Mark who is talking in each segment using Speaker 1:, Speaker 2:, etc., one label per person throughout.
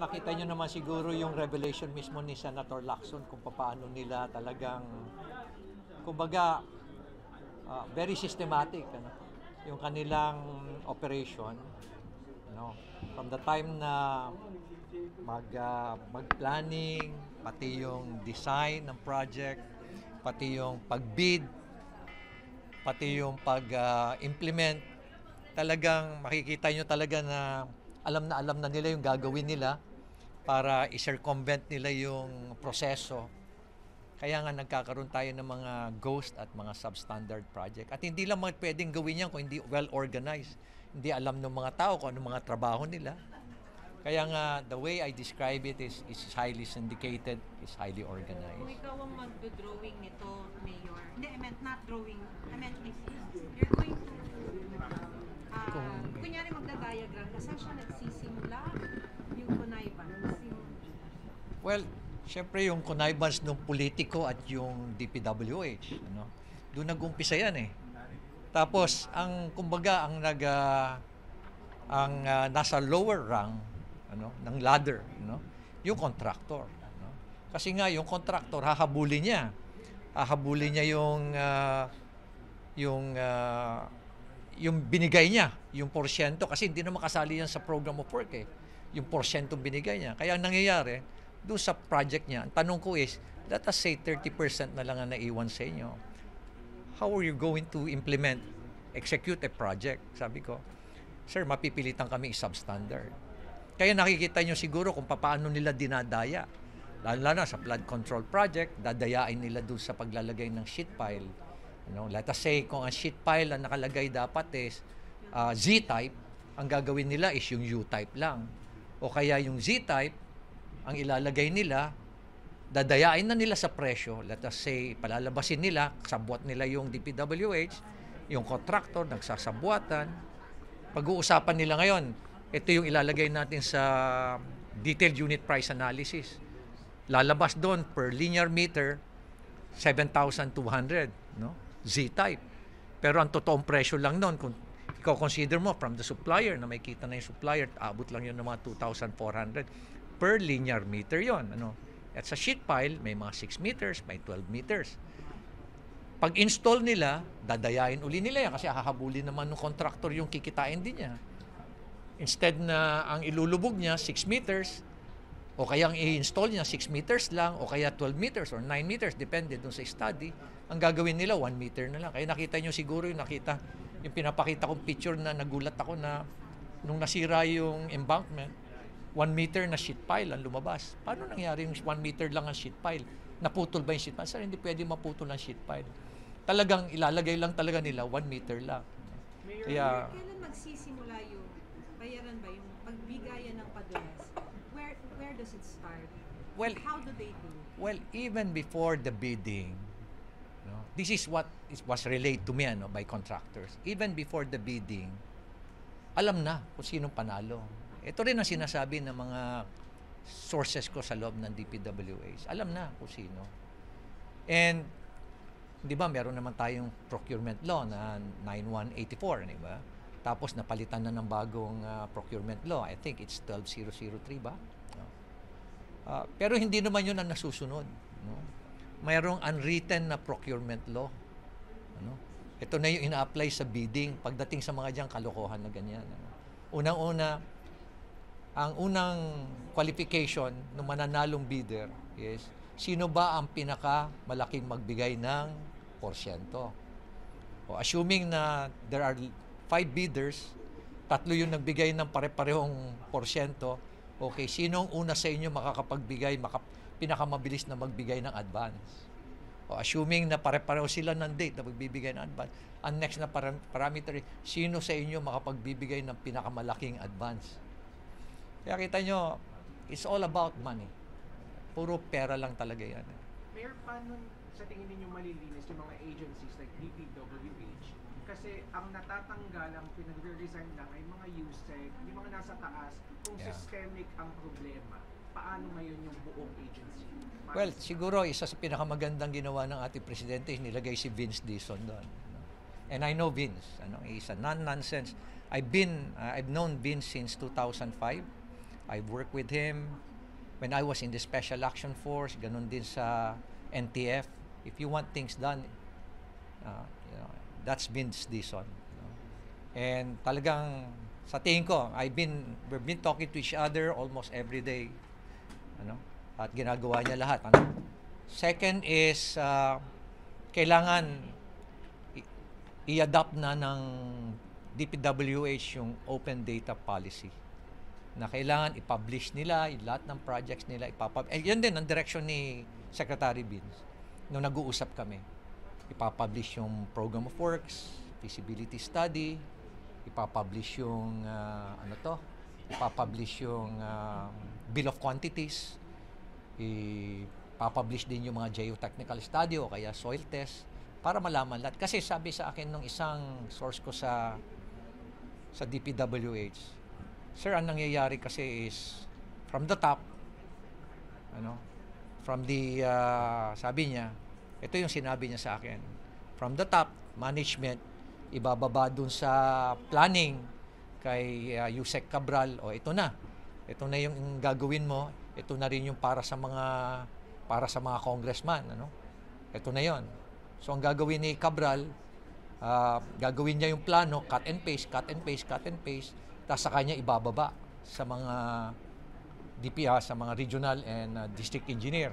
Speaker 1: nakita nyo naman siguro yung revelation mismo ni Senator Lacson kung paano nila talagang, kumbaga, very systematic, ano, yung kanilang operation, no? From the time na mag-planning, pati yung design ng project, pati yung pag-bid, pati yung pag-implement, talagang makikita nyo talaga na alam na nila yung gagawin nila para i-circumvent nila yung proseso. Kaya nga nagkakaroon tayo ng mga ghost at mga substandard project. At hindi lang pwedeng gawin yan kung hindi well organized. Hindi alam ng mga tao kung anong mga trabaho nila. Kaya nga, the way I describe it is highly syndicated, is highly organized.
Speaker 2: Kung ikaw ang mag-drawing nito, Mayor, hindi, I meant not drawing, I meant if you're going to, kunyari magda-diagram, saan siya nagsisimula? Yung connivance,
Speaker 1: Well, syempre yung connivance ng politiko at yung DPWH, ano? Doon nag-umpisa yan eh. Tapos kumbaga nasa lower rung, ano, ng ladder, no? Yung contractor, no? Kasi nga yung contractor hahabulin niya. Hahabulin niya yung binigay niya, yung porsyento, kasi hindi na makasali yan sa program of work eh. Yung porsyento binigay niya. Kaya ang nangyayari, doon sa project niya, ang tanong ko is, let us say 30% na lang ang naiwan sa inyo. How are you going to execute a project? Sabi ko, sir, mapipilitan kami i-substandard. Kaya nakikita nyo siguro kung paano nila dinadaya. Lalo na sa flood control project, dadayain nila doon sa paglalagay ng sheet pile. Let us say, kung ang sheet pile ang nakalagay dapat is Z-type, ang gagawin nila is yung U-type lang. O kaya yung Z-type, ang ilalagay nila, dadayain na nila sa presyo. Let us say, palalabasin nila, sabwat nila yung DPWH, yung contractor, nagsasabuatan. Pag-uusapan nila ngayon, ito yung ilalagay natin sa detailed unit price analysis. Lalabas doon per linear meter, 7,200, no? Z-type. Pero ang totoong presyo lang noon, kung ikaw consider mo from the supplier, na may kita na yung supplier, abot lang yun ng mga 2,400 per linear meter yon, ano? At sa sheet pile, may mga 6 meters, may 12 meters. Pag install nila, dadayain uli nila yan kasi hahabulin naman ng contractor yung kikitain din niya. Instead na ang ilulubog niya 6 meters, o kaya ang i-install niya 6 meters lang, o kaya 12 meters or 9 meters, depende dun sa study, ang gagawin nila 1 meter na lang. Kaya nakita nyo siguro yung pinapakita kong picture na nagulat ako na nung nasira yung embankment, 1 meter na sheet pile ang lumabas. Paano nangyari yung 1 meter lang ang sheet pile? Naputol ba yung sheet pile? Sir, hindi pwede maputol ang sheet pile. Talagang ilalagay lang talaga nila 1 meter lang.
Speaker 2: Kaya, kailan magsisimula yung bayaran ba, yung pagbigayan ng padulas? Where does it start?
Speaker 1: Well,
Speaker 2: how do they do?
Speaker 1: Well, even before the bidding, this is what was relayed to me by contractors. Even before the bidding, alam na kung sinong panalo. Ito rin ang sinasabi ng mga sources ko sa loob ng DPWH. Alam na kung sino. And, di ba, meron naman tayong procurement law na 9184, di ba? Tapos napalitan na ng bagong procurement law. I think it's 12003 ba? Pero hindi naman yun ang nasusunod. No? Mayroong unwritten na procurement law. Ano? Ito na yung ina-apply sa bidding pagdating sa mga diyang kalokohan na ganyan. Ano? Unang-una, ang unang qualification ng mananalong bidder is sino ba ang pinakamalaking magbigay ng porsyento. O assuming na there are 5 bidders, 3 yung nagbigay ng pare-parehong porsyento, okay, sinong una sa inyo makakapagbigay, pinakamabilis na magbigay ng advance? O assuming na pare-pareho sila ng date na magbibigay ng advance, ang next na parameter, sino sa inyo makapagbibigay ng pinakamalaking advance? Kaya kita nyo, it's all about money. Puro pera lang talaga yan.
Speaker 3: Mayor, paano sa tingin ninyo malilinis yung mga agencies like DPWH? Kasi ang natatanggal, ang pinag-resign lang ay mga USEC, yung mga nasa taas, kung systemic ang problema, paano ngayon yung buong agency?
Speaker 1: Well, siguro isa sa pinakamagandang ginawa ng ating presidente is nilagay si Vince Dizon doon. And I know Vince. He's a non-nonsense. I've known Vince since 2005. I've worked with him when I was in the Special Action Force, ganun din sa NTF. If you want things done, you know, that's Vince Dizon. You know. And talagang sa tingin ko, we've been talking to each other almost every day. Ano? At ginagawa niya lahat. Ano? Second is, kailangan i-adopt na ng DPWH yung open data policy na kailangan i-publish nila yung lahat ng projects nila. Yun din ang direction ni Secretary Vince nung nag-uusap kami. Ipapublish yung program of works, feasibility study, ipapublish yung ipapublish yung bill of quantities, ipapublish din yung mga geotechnical study o kaya soil test para malaman lahat. Kasi sabi sa akin nung isang source ko sa DPWH, sir, ang nangyayari kasi is from the top, from the sabi niya, ito yung sinabi niya sa akin, from the top management ibababa dun sa planning kay Yusek Cabral, ito na yung gagawin mo, ito na rin yung para sa mga congressman, ito na yon. So ang gagawin ni Cabral, gagawin niya yung plano, cut and paste, tapos sa kanya ibababa sa mga DPA, sa mga regional and district engineer.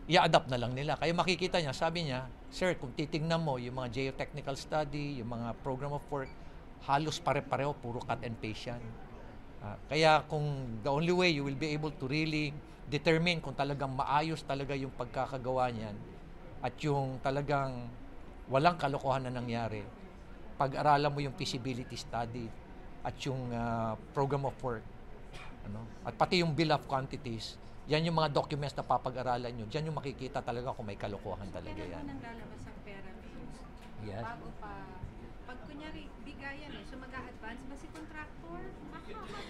Speaker 1: I-adapt na lang nila. Kaya makikita niya, sabi niya, sir, kung titingnan mo yung mga geotechnical study, yung mga program of work, halos pare-pareho, puro cut and paste yan. Kaya kung the only way you will be able to really determine kung talagang maayos talaga yung pagkakagawa niyan at yung talagang walang kalokohan na nangyari, pag-aralan mo yung feasibility study at yung program of work, at pati yung bill of quantities, yan yung mga documents na papag-aralan nyo. Diyan yung makikita talaga kung may kalokohan talaga yan.
Speaker 2: Kailan mo nang lalabas ang pera, Vince?
Speaker 1: Yes.
Speaker 2: Bago pa, pag kunyari, bigayan so mag-a-advance ba si contractor?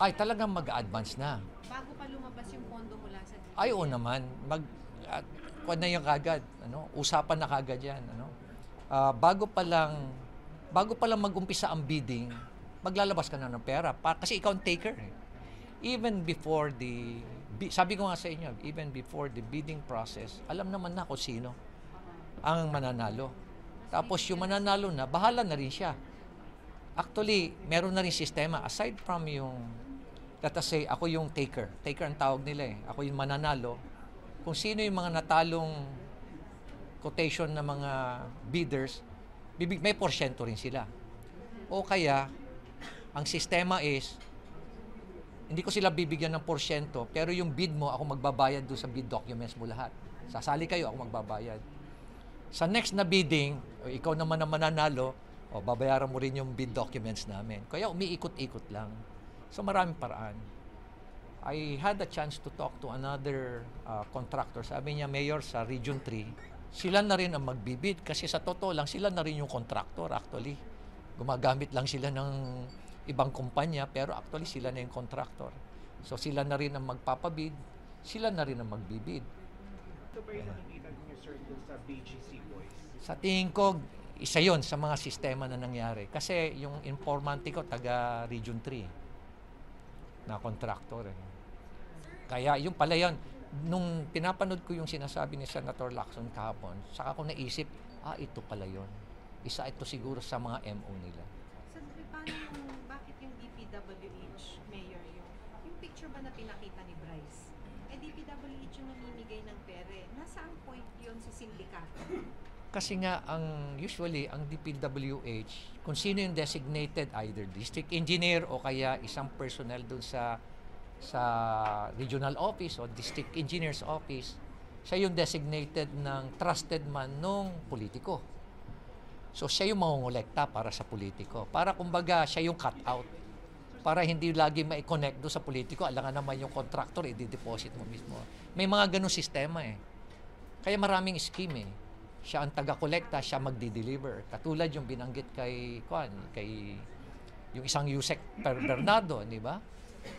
Speaker 1: Ay, talagang mag-advance na.
Speaker 2: Bago pa lumabas yung pondo mula sa DPWH?
Speaker 1: Ay, oo naman. Kuwan na yung kagad. Usapan na kagad yan. Bago pa lang mag-umpisa ang bidding, maglalabas ka na ng pera. Kasi ikaw ang taker. Even before sabi ko nga sa inyo, even before the bidding process, alam naman na kung sino ang mananalo. Tapos yung mananalo na, bahala na rin siya. Actually, meron na rin sistema. Aside from yung, let us say, ako yung taker. Taker ang tawag nila . Ako yung mananalo. Kung sino yung mga natalong quotation na mga bidders, may porsyento rin sila. O kaya, ang sistema is, hindi ko sila bibigyan ng porsyento, pero yung bid mo, ako magbabayad doon sa bid documents mo lahat. Sasali kayo, ako magbabayad. Sa next na bidding, ikaw naman ang mananalo, babayaran mo rin yung bid documents namin. Kaya umiikot-ikot lang. So maraming paraan. I had a chance to talk to another contractor. Sabi niya, Mayor, sa Region 3, sila na rin ang magbibid kasi sa totoo lang, sila na rin yung contractor actually. Gumagamit lang sila ng ibang kumpanya, pero actually sila na yung contractor. So sila na rin ang magpapabid, sila na rin ang magbibid.
Speaker 3: Ito ba yung nakikita niyo, sir, dun sa BGC Boys?
Speaker 1: Sa tingin ko, isa yon sa mga sistema na nangyari. Kasi yung informante ko, taga Region 3 na contractor. Kaya yung pala yun, nung pinapanood ko yung sinasabi ni Senator Lacson kahapon, saka ko naisip, ito pala yun. Isa ito siguro sa mga MO nila.
Speaker 2: Paano bakit yung DPWH, Mayor, yung picture ba na pinakita ni Bryce? DPWH yung namimigay ng pere. Nasaan point yun sa sindikato?
Speaker 1: Kasi nga, usually, ang DPWH, kung sino yung designated, either district engineer o kaya isang personnel dun sa regional office o district engineer's office, siya yung designated ng trusted man nung politiko. So, siya yung mangungulekta para sa politiko. Para kumbaga, siya yung cut out. Para hindi lagi ma-connect doon sa politiko, alangan naman yung contractor, i-deposit mo mismo. May mga ganun sistema . Kaya maraming scheme . Siya ang taga-kolekta, siya magdi-deliver. Katulad yung binanggit kay yung isang Yusek Bernardo, di ba?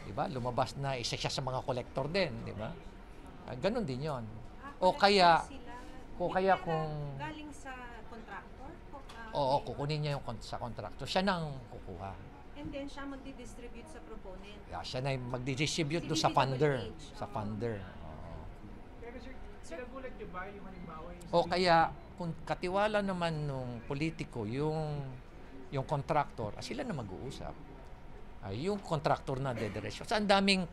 Speaker 1: Di ba? Lumabas na isa siya sa mga collector din, di ba? Ganun din 'yon. O kaya kung
Speaker 2: galing sa contractor?
Speaker 1: Oo, kukunin niya yung sa contractor. Siya nang kukuha.
Speaker 2: And then siya magdi-distribute sa proponent.
Speaker 1: Yeah, siya na yung magdi-distribute
Speaker 2: Si
Speaker 1: doon sa funder.
Speaker 2: DPWH.
Speaker 1: Sa funder. Oo.
Speaker 3: Pero sir, sinagulat niyo ba yung halimbawa yung
Speaker 1: O kaya, kung katiwala naman nung politiko, yung contractor, sila na mag-uusap. Yung contractor na dediretso. So, ang daming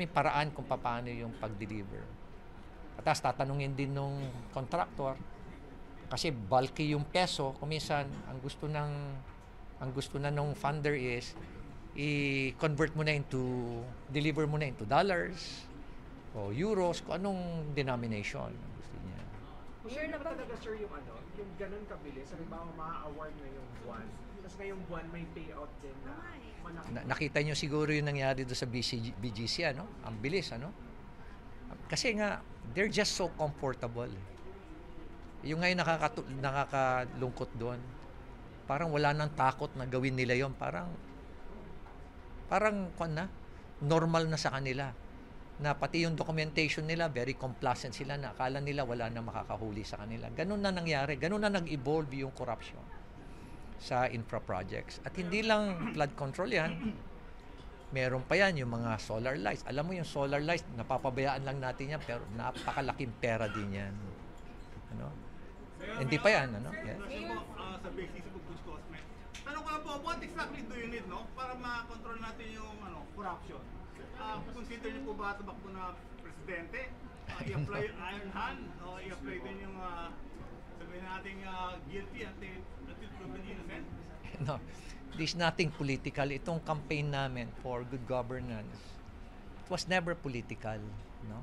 Speaker 1: paraan kung paano yung pag-deliver. At tapos tatanungin din nung contractor, kasi bulky yung peso, kuminsan ang gusto na nung funder is i-convert mo na deliver mo na into dollars o euros, kung anong denomination ang gusto niya.
Speaker 3: Sure na ba talaga sir yung yung ganun kabilis? Halimbawa, ma-award na yung buwan. Tapos ngayong buwan may payout din na malaki.
Speaker 1: Nakita nyo siguro yung nangyari doon sa BGC, ano? Ang bilis, ano? Kasi nga, they're just so comfortable. Yung ngayon nakakalungkot doon, parang wala nang takot na gawin nila yon, parang normal na sa kanila. Na pati yung documentation nila, very complacent sila, na akala nila wala na makakahuli sa kanila. Ganun na nangyari, ganun na nag-evolve yung corruption sa infra projects. At hindi lang flood control yan, meron pa yan yung mga solar lights. Alam mo yung solar lights, napapabayaan lang natin yan, pero napakalaking pera din yan. Ano? Hindi pa yan, ano? Yeah.
Speaker 4: Sa basis of goods cosmet. Tanong ko lang po, what exactly do you need, no? Para ma-control natin yung corruption? Consider niyo po ba tumakbo na presidente? I-apply yung iron hand? O i-apply din yung sabihin natin guilty until proven innocent?
Speaker 1: No, this is nothing political. Itong campaign namin for good governance, it was never political, no?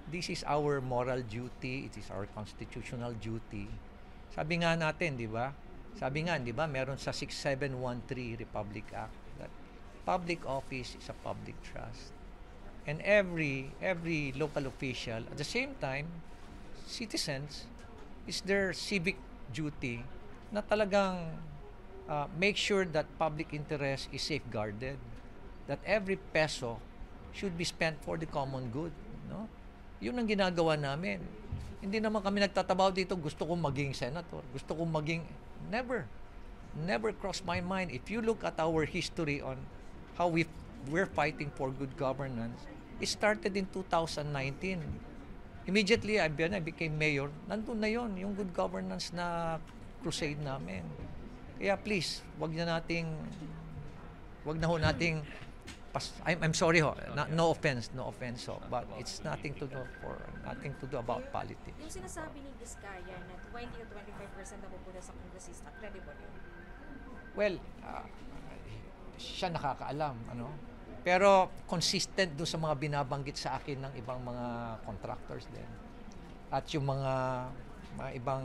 Speaker 1: This is our moral duty, it is our constitutional duty. Sabi nga natin, di ba? Meron sa 6713 Republic Act that public office is a public trust. And every local official, at the same time, citizens, is their civic duty na talagang make sure that public interest is safeguarded, that every peso should be spent for the common good, no? Yun ang ginagawa namin. Hindi naman kami nagtatabaw dito, gusto kong maging senator, gusto kong maging, never crossed my mind. If you look at our history on how we're fighting for good governance, it started in 2019. Immediately, I became mayor, nandun na yon yung good governance na crusade namin. Kaya please, wag na ho nating I'm sorry ho, no offense ho, but it's nothing to do about politics.
Speaker 5: Yung sinasabi ni Vizcaya na 20 to 25% na pupunta sa kongresista, credible yun?
Speaker 1: Well, siya nakakaalam, ano? Pero consistent doon sa mga binabanggit sa akin ng ibang mga contractors din. At yung mga ibang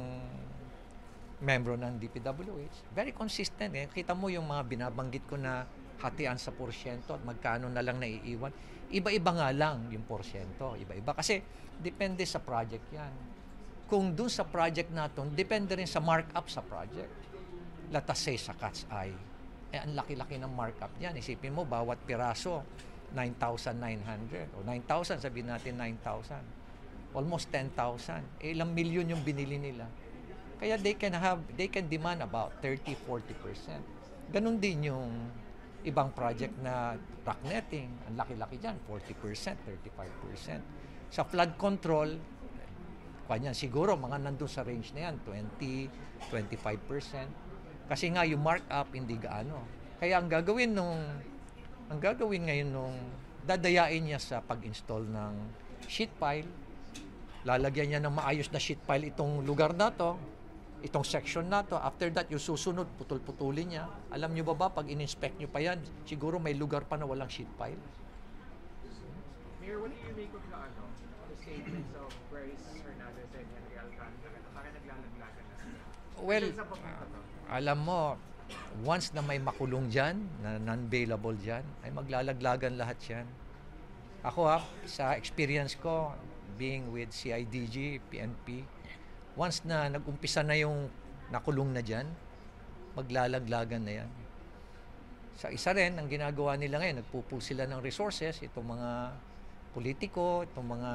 Speaker 1: membro ng DPWH, very consistent. Kita mo yung mga binabanggit ko na hatian sa porsyento at magkano na lang naiiwan. Iba-iba nga lang yung porsyento. Iba-iba. Kasi depende sa project yan. Kung dun sa project natin, depende rin sa markup sa project. Let us say sa Cat's Eye. Ang laki-laki ng markup yan. Isipin mo, bawat piraso, 9,900. O 9,000, sabihin natin 9,000. Almost 10,000. Ilang milyon yung binili nila. Kaya they can demand about 30-40%. Ganun din yung ibang project na rock netting, ang laki-laki dyan, 40%, 35%. Sa flood control, kanyan siguro mga nandun sa range na yan, 20-25%. Kasi nga yung markup hindi gaano. Kaya ang gagawin ngayon nung dadayain niya sa pag-install ng sheet pile, lalagyan niya ng maayos na sheet pile itong lugar na to, itong section na to. After that, yung susunod, putol-putulin niya. Alam niyo ba, pag in-inspect niyo pa yan, siguro may lugar pa na walang sheet pile.
Speaker 3: Mayor, what do you make of the statements of Bryce Hernandez and Henry Alcantara? Parang naglalaglagan na sila.
Speaker 1: Well,
Speaker 3: Saan sa papunta to?
Speaker 1: alam mo, once na may makulong dyan, na non-bailable dyan, ay maglalaglagan lahat yan. Ako sa experience ko, being with CIDG, PNP, once na nag-umpisa na yung nakulong na dyan, maglalaglagan na yan. Sa isa rin, ang ginagawa nila ngayon, nagpupul sila ng resources, itong mga politiko, itong mga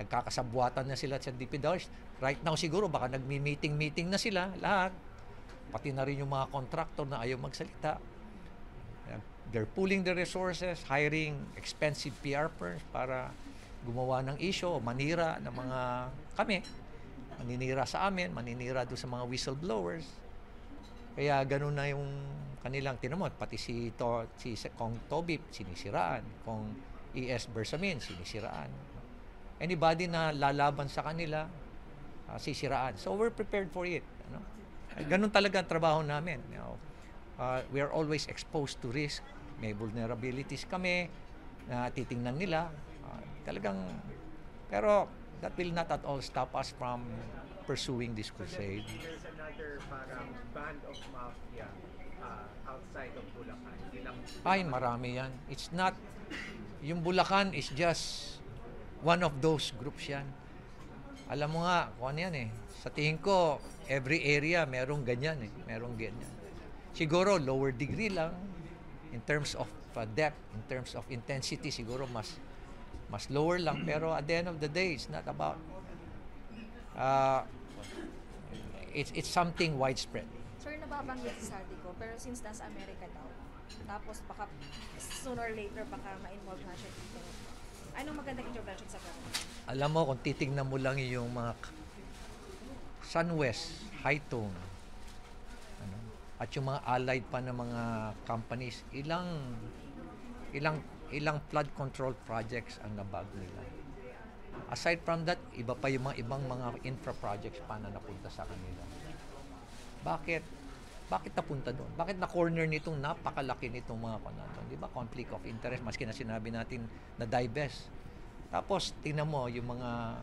Speaker 1: nagkakasabwatan na sila sa DPWH. Right now siguro, baka nagmi-meeting na sila, lahat. Pati na rin yung mga contractor na ayaw magsalita. They're pooling the resources, hiring expensive PR firms para gumawa ng issue o manira ng mga kami. Maninira sa amin, maninira doon sa mga whistleblowers. Kaya ganun na yung kanilang tinamot. Pati si Kong Tobip, sinisiraan. Kong E.S. Bersamin, sinisiraan. Anybody na lalaban sa kanila, sisiraan. So we're prepared for it. Ano? Ganun talaga ang trabaho namin. We are always exposed to risk. May vulnerabilities kami na titingnan nila. Pero that will not at all stop us from pursuing this crusade.
Speaker 3: There's another parang band of mafia outside of Bulacan.
Speaker 1: Ay, marami yan. It's not, yung Bulacan is just one of those groups yan. Alam mo nga, kung ano yan eh. Sa tingin ko, every area merong ganyan eh. Merong ganyan. Siguro, lower degree lang. In terms of depth, in terms of intensity, siguro mas lower lang. Pero at the end of the day, it's not about, it's something widespread.
Speaker 5: Sir, nababanggit si Saldi ko, pero since nasa Amerika daw, tapos baka sooner or later baka ma-involve na siya dito. Anong magandang intervention sa government?
Speaker 1: Alam mo, kung titignan mo lang yung mga SunWest, Haitong, at yung mga allied pa ng mga companies, ilang flood control projects ang nabag nila. Aside from that, iba pa yung mga ibang mga infra projects pa na napunta sa kanila. Bakit napunta doon? Bakit na-corner nitong napakalaki nitong mga kanaton? Di ba? Conflict of interest, maski na sinabi natin na divest. Tapos, tingnan mo yung mga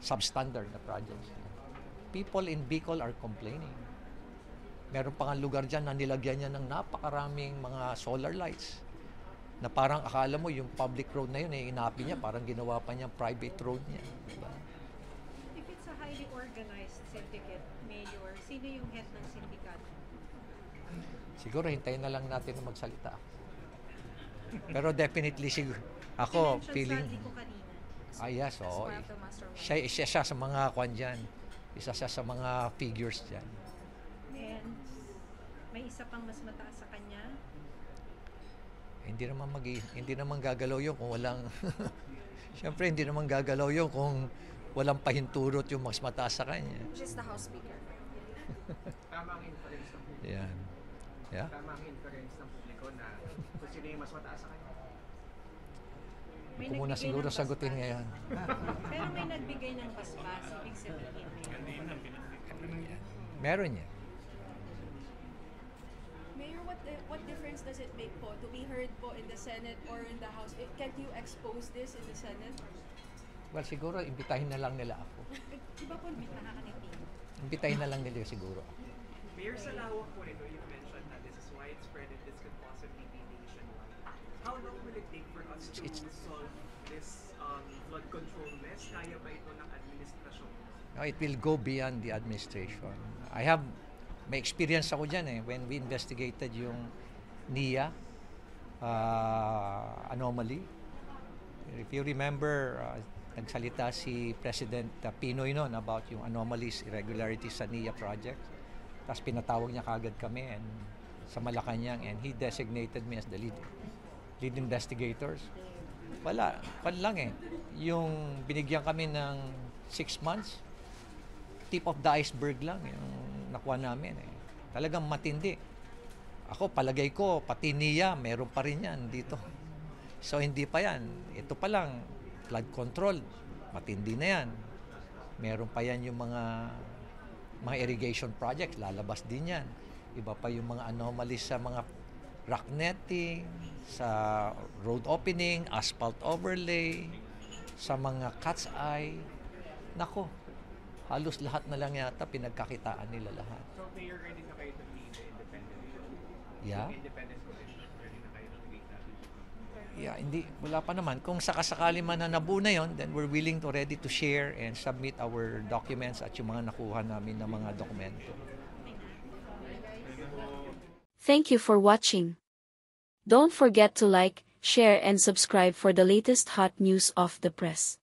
Speaker 1: substandard na projects. People in Bicol are complaining. Meron pa nga lugar dyan na nilagyan niya ng napakaraming mga solar lights. Na parang akala mo yung public road na yun, inapi niya, parang ginawa pa niya private road niya. Diba?
Speaker 2: If it's a highly organized syndicate, Mayor, sino yung head ng sindikato?
Speaker 1: Siguro hintayin na lang natin na magsalita. Pero definitely ako feeling
Speaker 2: Saldi ko kanina.
Speaker 1: yes,
Speaker 5: As
Speaker 1: oo.
Speaker 5: part of the mastermind.
Speaker 1: Siya sa mga kwan dyan. Isa siya sa mga figures dyan.
Speaker 2: And may isa pang mas mataas sa kanya.
Speaker 1: Hindi naman gagalaw yun kung walang Siyempre hindi naman gagalaw yun kung walang pahinturot yung mas mataas sa kanya.
Speaker 5: Which is the House Speaker.
Speaker 3: Tama ang inference ng publiko.
Speaker 1: Yan. Yeah?
Speaker 3: Tama ang inference ng publiko na kung sino yung mas mataas sa kanya.
Speaker 2: May
Speaker 1: Kung muna
Speaker 2: nagbigay
Speaker 1: siguro
Speaker 2: ng
Speaker 1: sagutin
Speaker 2: basbas.
Speaker 1: ngayon.
Speaker 2: Pero may nagbigay ng basbas, ibig sabihin
Speaker 1: Meron yan.
Speaker 6: Mayor, what difference does it make po to be heard po in the Senate or in the House? Can't you expose this in the Senate?
Speaker 1: Well, siguro imbitahin na lang nila ako.
Speaker 2: Iba po nakakanitin.
Speaker 1: Imbitahin na lang nila siguro ako.
Speaker 7: Mayor, sa lawak po nito, you mentioned that this is widespread and this could possibly be nationwide. How long will it take for us to solve this flood control mess? Kaya ba ito ng administrasyon?
Speaker 1: No, it will go beyond the administration. May experience ako dyan when we investigated yung NIA anomaly. If you remember, nagsalita si President Pinoy noon about yung anomalies, irregularities sa NIA project. Tapos pinatawag niya kagad kami sa Malacanang and he designated me as the lead investigators. Wala lang Yung binigyan kami ng 6 months, tip of the iceberg lang yung nakuha namin Talagang matindi. Ako, palagay ko, pati NIA, meron pa rin yan dito. So, hindi pa yan. Ito pa lang, flood control, matindi na yan. Meron pa yan yung mga irrigation projects, lalabas din yan. Iba pa yung mga anomalies sa mga rock netting, sa road opening, asphalt overlay, sa mga cat's eye. Nako, halos lahat na lang yata pinagkakitaan nila lahat.
Speaker 3: So, Mayor, ready na kayo to lead the independent
Speaker 1: Yeah?
Speaker 3: independent commission? Ready na kayo to lead that?
Speaker 1: Yeah, wala pa naman. Kung sakasakali man na nabuo na yon, then we're willing to ready to share and submit our documents at yung mga nakuha namin na mga dokumento.
Speaker 8: Thank you for watching. Don't forget to like, share and subscribe for the latest hot news of the press.